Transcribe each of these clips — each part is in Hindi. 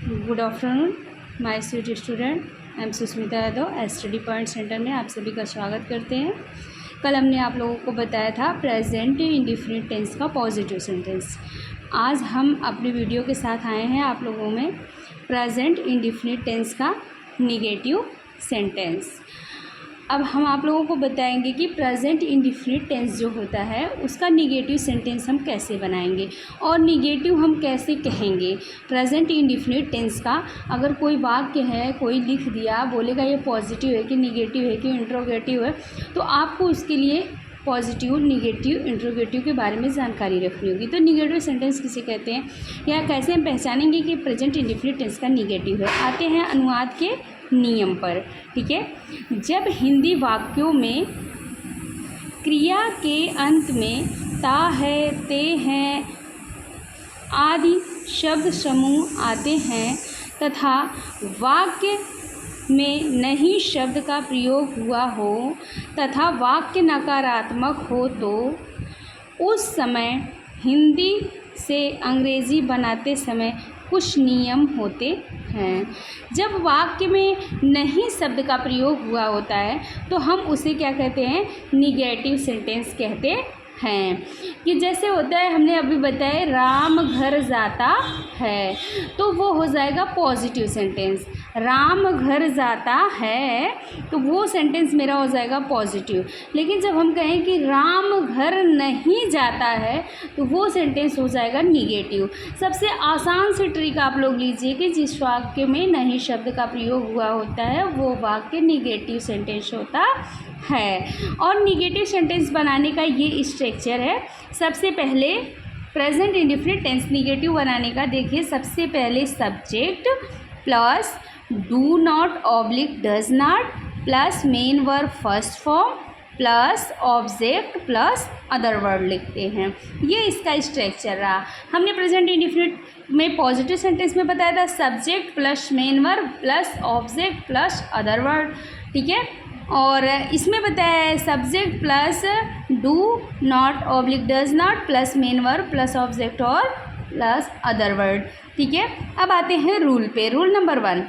Good afternoon my sweet student. I am Susmita Yadav study point centre में आप सभी का स्वागत करते हैं। कल हमने आप लोगों को बताया था प्रेजेंट इंडिफिनिट टेंस का पॉजिटिव सेंटेंस। आज हम अपनी वीडियो के साथ आए हैं आप लोगों में प्रेजेंट इंडिफिनिट टेंस का निगेटिव सेंटेंस। अब हम आप लोगों को बताएंगे कि प्रेजेंट इंडिफिनिट टेंस जो होता है उसका निगेटिव सेंटेंस हम कैसे बनाएंगे और निगेटिव हम कैसे कहेंगे। प्रेजेंट इंडिफिनिट टेंस का अगर कोई वाक्य है, कोई लिख दिया, बोलेगा ये पॉजिटिव है कि निगेटिव है कि इंट्रोगेटिव है, तो आपको उसके लिए पॉजिटिव, निगेटिव, इंट्रोगेटिव के बारे में जानकारी रखनी होगी। तो निगेटिव सेंटेंस किसे कहते हैं या कैसे हम पहचानेंगे कि प्रेजेंट इंडिफिनिट टेंस का निगेटिव है। आते हैं अनुवाद के नियम पर। ठीक है, जब हिंदी वाक्यों में क्रिया के अंत में ता है, ते हैं आदि शब्द समूह आते हैं तथा वाक्य में नहीं शब्द का प्रयोग हुआ हो तथा वाक्य नकारात्मक हो तो उस समय हिंदी से अंग्रेज़ी बनाते समय कुछ नियम होते हैं। जब वाक्य में नहीं शब्द का प्रयोग हुआ होता है तो हम उसे क्या कहते हैं, निगेटिव सेंटेंस कहते हैं। कि जैसे होता है, हमने अभी बताया राम घर जाता है, तो वो हो जाएगा पॉजिटिव सेंटेंस। राम घर जाता है तो वो सेंटेंस मेरा हो जाएगा पॉजिटिव। लेकिन जब हम कहें कि राम घर नहीं जाता है तो वो सेंटेंस हो जाएगा निगेटिव। सबसे आसान से ट्रिक आप लोग लीजिए कि जिस वाक्य में नहीं शब्द का प्रयोग हुआ होता है वो वाक्य निगेटिव सेंटेंस होता है। और निगेटिव सेंटेंस बनाने का ये स्ट्रक्चर है। सबसे पहले प्रेजेंट इंडिफिनिट टेंस निगेटिव बनाने का देखिए, सबसे पहले subject plus do not oblique does not plus main verb first form plus object plus other word लिखते हैं। ये इसका स्ट्रक्चर रहा। हमने प्रेजेंट इंडिफिनिट में पॉजिटिव सेंटेंस में बताया था subject plus main verb plus object plus other word. ठीक है, और इसमें बताया है subject plus do not oblique does not plus main verb plus object और प्लस अदर वर्ड। ठीक है, अब आते हैं रूल पे। रूल नंबर 1,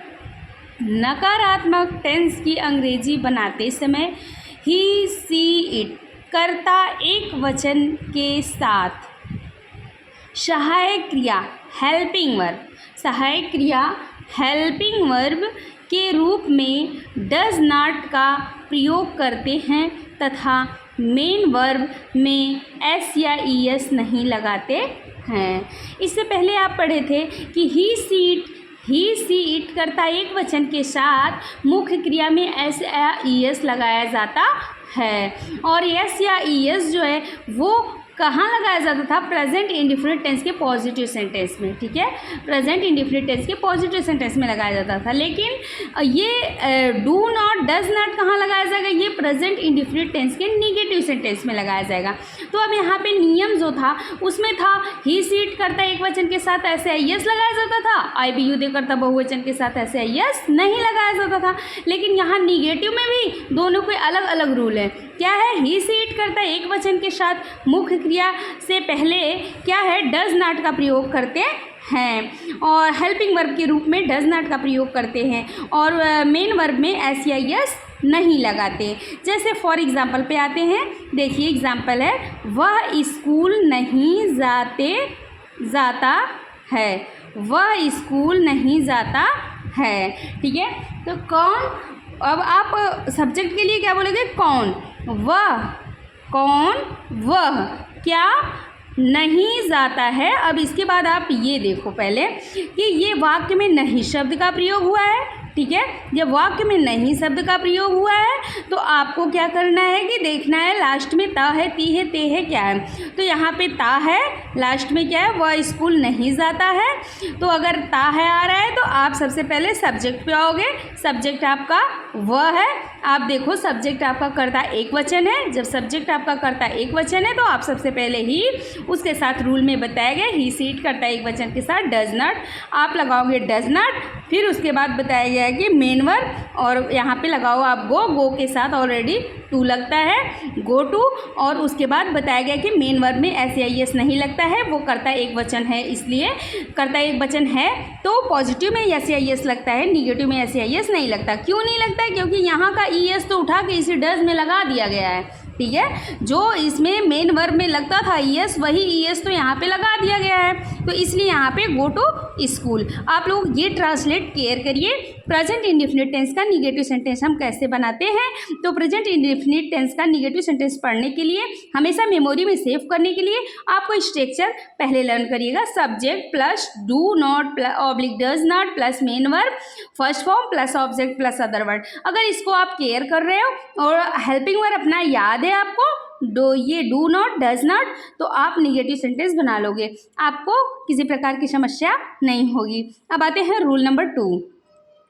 नकारात्मक टेंस की अंग्रेजी बनाते समय ही, सी, इट कर्ता एक वचन के साथ सहायक क्रिया हेल्पिंग वर्ब, सहायक क्रिया हेल्पिंग वर्ब के रूप में डज नॉट का प्रयोग करते हैं तथा मेन वर्ब में एस या ई एस नहीं लगाते हैं। इससे पहले आप पढ़े थे कि ही सी इट करता एक वचन के साथ मुख्य क्रिया में एस या ई एस लगाया जाता है। और एस या ई एस जो है वो कहाँ लगाया जाता था, प्रेजेंट इंडिफिनिट टेंस के पॉजिटिव सेंटेंस में। ठीक है, प्रेजेंट इंडिफिनिट टेंस के पॉजिटिव सेंटेंस में लगाया जाता था। लेकिन ये डू नॉट डज नॉट कहाँ लगाया जाएगा, ये प्रेजेंट इंडिफिनिट टेंस के निगेटिव सेंटेंस में लगाया जाएगा। तो अब यहाँ पे नियम जो था उसमें था ही सीट करता एक वचन के साथ ऐसे आई एस लगाया जाता था, आई बी यू दे करता बहुवचन के साथ ऐसे आई एस नहीं लगाया जाता था। लेकिन यहाँ निगेटिव में भी दोनों के अलग अलग रूल है। क्या है, ही सीट करता एक वचन के साथ मुख्य क्रिया से पहले क्या है, डज नॉट का प्रयोग करते हैं और हेल्पिंग वर्ब के रूप में डज नॉट का प्रयोग करते हैं और मेन वर्ब में एस या एस नहीं लगाते। जैसे फॉर एग्जांपल पे आते हैं, देखिए एग्जांपल है, वह स्कूल नहीं जाता है, वह स्कूल नहीं जाता है। ठीक है, तो कौन, अब आप सब्जेक्ट के लिए क्या बोलेंगे, कौन, वह, कौन वह क्या नहीं जाता है। अब इसके बाद आप ये देखो पहले कि ये वाक्य में नहीं शब्द का प्रयोग हुआ है। ठीक है, जब वाक्य में नहीं शब्द का प्रयोग हुआ है तो आपको क्या करना है कि देखना है लास्ट में ता है, ती है, ते है, क्या है। तो यहाँ पे ता है, लास्ट में क्या है, वह स्कूल नहीं जाता है। तो अगर ता है आ रहा है तो आप सबसे पहले सब्जेक्ट पे आओगे। सब्जेक्ट आपका वह है। आप देखो सब्जेक्ट आपका कर्ता एक वचन है। जब सब्जेक्ट आपका कर्ता एक वचन है तो आप सबसे पहले ही उसके साथ रूल में बताया गया ही सीट करता एक वचन के साथ डज नॉट, आप लगाओगे डज नॉट, फिर उसके बाद बताया गया है कि मेन वर्ब और यहाँ पे लगाओ आप गो के साथ ऑलरेडी टू लगता है, गो टू। और उसके बाद बताया गया कि मेन वर्ब में SAIS नहीं लगता है, वो कर्ता एक वचन है, इसलिए कर्ता एक वचन है तो पॉजिटिव में SAIS लगता है, निगेटिव में SAIS नहीं लगता। क्यों नहीं लगता है? क्योंकि यहाँ का ES तो उठा के इसी डज में लगा दिया गया है, ठीक है। जो इसमें मेन वर्ब में लगता था ES, वही ES तो यहाँ पे लगा दिया गया है, तो इसलिए यहाँ पे गो टू स्कूल। आप लोग ये ट्रांसलेट केयर करिए। प्रेजेंट इंडेफिनिट टेंस का निगेटिव सेंटेंस हम कैसे बनाते हैं? तो प्रेजेंट इंडेफिनिट टेंस का निगेटिव सेंटेंस पढ़ने के लिए, हमेशा मेमोरी में सेव करने के लिए आपको स्ट्रक्चर पहले लर्न करिएगा। Subject plus do not oblique does not plus main verb, first form plus object plus other word. अगर इसको आप केयर कर रहे हो और हेल्पिंग वर्ब अपना याद है आपको, ये डू नॉट डज नॉट, तो आप निगेटिव सेंटेंस बना लोगे, आपको किसी प्रकार की समस्या नहीं होगी। अब आते हैं रूल नंबर 2।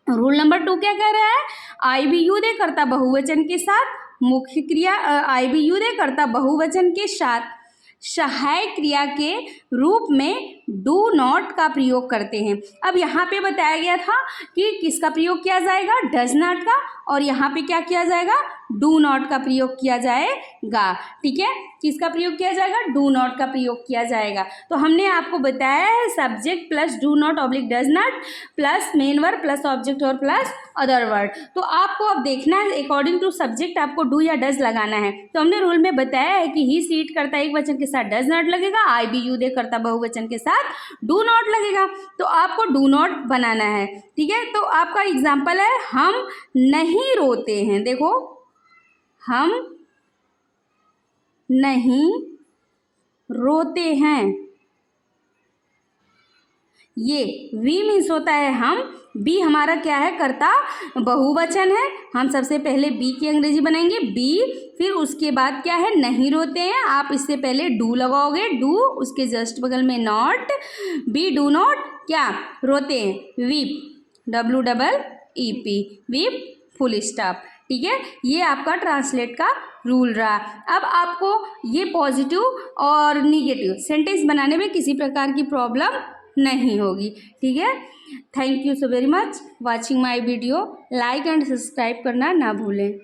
रूल नंबर 2 क्या कह रहा है? IBU दे कर्ता बहुवचन के साथ मुख्य क्रिया, IBU दे कर्ता बहुवचन के साथ सहायक क्रिया के रूप में डू नॉट का प्रयोग करते हैं। अब यहाँ पे बताया गया था कि किसका प्रयोग किया जाएगा? डज नॉट का, और यहाँ पे क्या किया जाएगा? डू नॉट का प्रयोग किया जाएगा, ठीक है। किसका प्रयोग किया जाएगा? डू नॉट का प्रयोग किया जाएगा। तो हमने आपको बताया है subject plus do not oblique does not plus main verb plus object और प्लस अदर वर्ड। तो आपको अब देखना है अकॉर्डिंग टू सब्जेक्ट आपको डू या डज लगाना है। तो हमने रूल में बताया है कि ही सीट करता एक वचन के साथ डज नॉट लगेगा, IBU दे करता बहुवचन के साथ डू नॉट लगेगा, तो आपको डू नॉट बनाना है, ठीक है। तो आपका एग्जाम्पल है हम नहीं रोते हैं। देखो, हम नहीं रोते हैं, ये वी मीन्स होता है हम, बी हमारा क्या है? कर्ता बहुवचन है। हम सबसे पहले बी की अंग्रेजी बनाएंगे बी, फिर उसके बाद क्या है? नहीं रोते हैं। आप इससे पहले डू लगाओगे, डू, उसके जस्ट बगल में नॉट, बी डू नॉट क्या? रोते हैं, weep, WEEP, weep full stop, ठीक है। ये आपका ट्रांसलेट का रूल रहा। अब आपको ये पॉजिटिव और निगेटिव सेंटेंस बनाने में किसी प्रकार की प्रॉब्लम नहीं होगी, ठीक है। Thank you so very much watching my video. Like and subscribe करना ना भूलें।